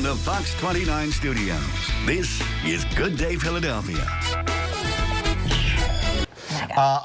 the Fox 29 studios, this is Good Day Philadelphia.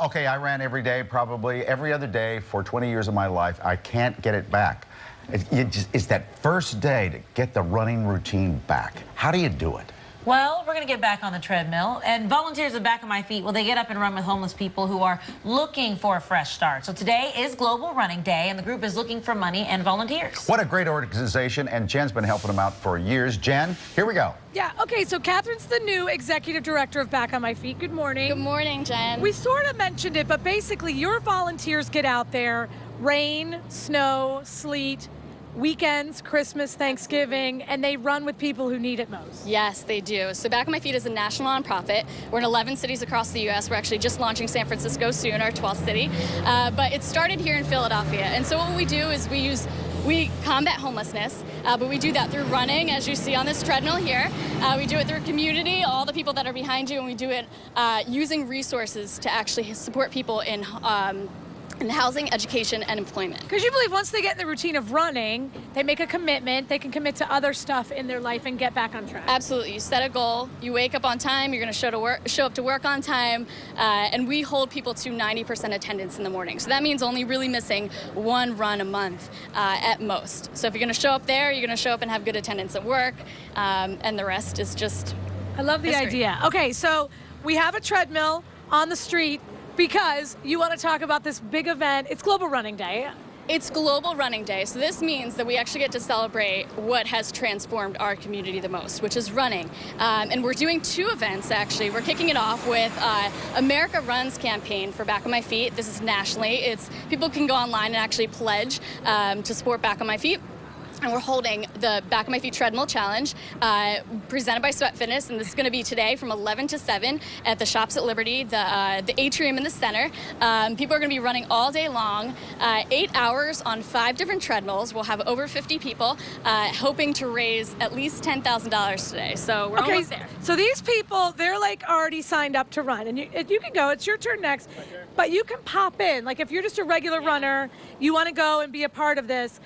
Okay, I ran every day, probably every other day for 20 years of my life. I can't get it back. It's that first day to get the running routine back. How do you do it? Well, we're going to get back on the treadmill, and volunteers at Back on My Feet, well, they get up and run with homeless people who are looking for a fresh start. So today is Global Running Day, and the group is looking for money and volunteers. What a great organization, and Jen's been helping them out for years. Jen, here we go. Yeah, okay, so Catherine's the new executive director of Back on My Feet. Good morning. Good morning, Jen. We sort of mentioned it, but basically your volunteers get out there, rain, snow, sleet, weekends, Christmas, Thanksgiving, and they run with people who need it most. Yes, they do. So Back on My Feet is a national nonprofit. We're in 11 cities across the U.S. We're actually just launching San Francisco soon, our 12th city. But it started here in Philadelphia. And so what we do is we combat homelessness, but we do that through running, as you see on this treadmill here. We do it through community, all the people that are behind you, and we do it using resources to actually support people in housing, education, and employment. Because you believe once they get in the routine of running, they make a commitment, they can commit to other stuff in their life and get back on track. Absolutely. You set a goal, you wake up on time, you're going to show up to work on time, and we hold people to 90% attendance in the morning. So that means only really missing one run a month at most. So if you're going to show up there, you're going to show up and have good attendance at work, and the rest is just I love the idea. Okay, so we have a treadmill on the street because you want to talk about this big event. It's Global Running Day. It's Global Running Day, so this means that we actually get to celebrate what has transformed our community the most, which is running. And we're doing two events, actually. We're kicking it off with America Runs campaign for Back on My Feet. This is nationally. People can go online and actually pledge to support Back on My Feet. And we're holding the Back on My Feet Treadmill Challenge presented by SweatFitness, and this is going to be today from 11 to 7 at the Shops at Liberty, the atrium in the center. People are going to be running all day long, 8 hours on 5 different treadmills. We'll have over 50 people, hoping to raise at least $10,000 today. So we're almost there. So these people, they're like already signed up to run, and you can go. It's your turn next, but you can pop in. Like if you're just a regular runner, you want to go and be a part of this.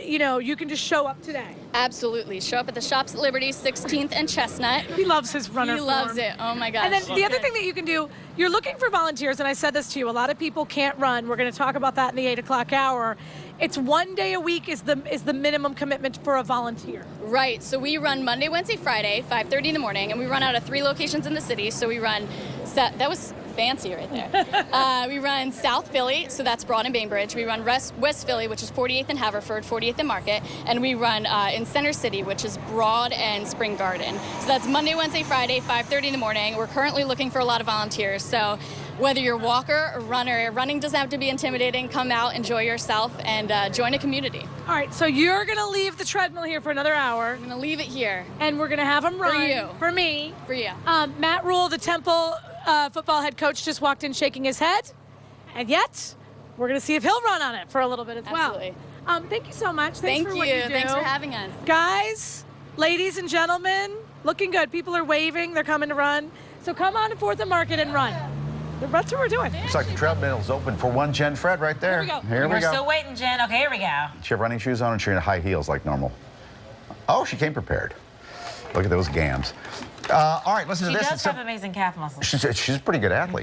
You know, you can just show up today. Absolutely. Show up at the Shops at Liberty, 16th and Chestnut. He loves his runner form. He loves it. Oh, my gosh. And then the other thing that you can do, you're looking for volunteers, and I said this to you, a lot of people can't run. We're going to talk about that in the 8 o'clock hour. It's 1 day a week is the minimum commitment for a volunteer. Right. So we run Monday, Wednesday, Friday, 5:30 in the morning, and we run out of 3 locations in the city. So we run, that was fancy right there. We run South Philly, so that's Broad and Bainbridge. We run West Philly, which is 48th and Haverford, 40th and Market, and we run in Center City, which is Broad and Spring Garden. So that's Monday, Wednesday, Friday, 5:30 in the morning. We're currently looking for a lot of volunteers, so whether you're a walker or runner, running doesn't have to be intimidating. Come out, enjoy yourself, and join a community. All right, so you're going to leave the treadmill here for another hour. I'm going to leave it here. And we're going to have them run. For you. For me. For you. Matt Rule, the Temple football head coach, just walked in shaking his head. And yet, we're going to see if he'll run on it for a little bit as Absolutely. well. Thank you so much. Thanks for what you do. Thanks for having us. Guys, ladies and gentlemen, looking good. People are waving. They're coming to run. So come on to 4th and Market and run. That's what we're doing. Looks like the treadmill's open for one Jen Fred right there. Here we go. Here we go. We're still waiting, Jen. Okay, here we go. She have running shoes on and she's in high heels like normal. Oh, she came prepared. Look at those gams. All right, listen to this. She does have amazing calf muscles. She's a pretty good athlete.